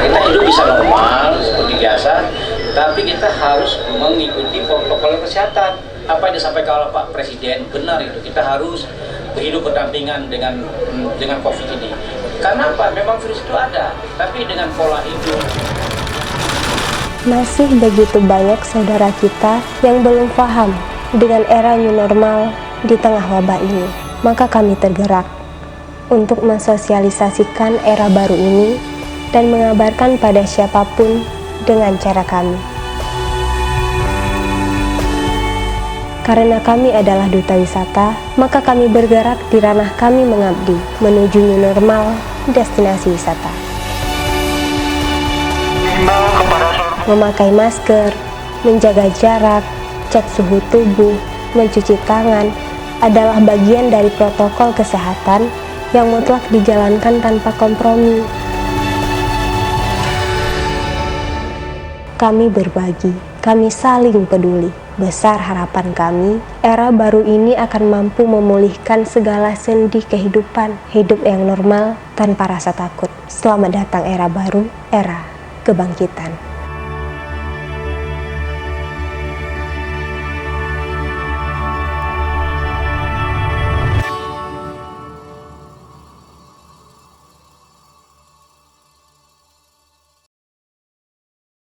kita hidup bisa normal seperti biasa, tapi kita harus mengikuti protokol kesehatan. Apa yang disampaikan oleh Pak Presiden benar itu, kita harus hidup berdampingan dengan COVID ini. Karena apa? Memang virus itu ada, tapi dengan pola hidup. Masih begitu banyak saudara kita yang belum paham dengan era new normal di tengah wabah ini. Maka kami tergerak untuk mensosialisasikan era baru ini dan mengabarkan pada siapapun dengan cara kami. Karena kami adalah duta wisata, maka kami bergerak di ranah kami mengabdi menuju new normal destinasi wisata. Memakai masker, menjaga jarak, cek suhu tubuh, mencuci tangan adalah bagian dari protokol kesehatan yang mutlak dijalankan tanpa kompromi. Kami berbagi, kami saling peduli. Besar harapan kami, era baru ini akan mampu memulihkan segala sendi kehidupan, hidup yang normal tanpa rasa takut. Selamat datang era baru, era kebangkitan.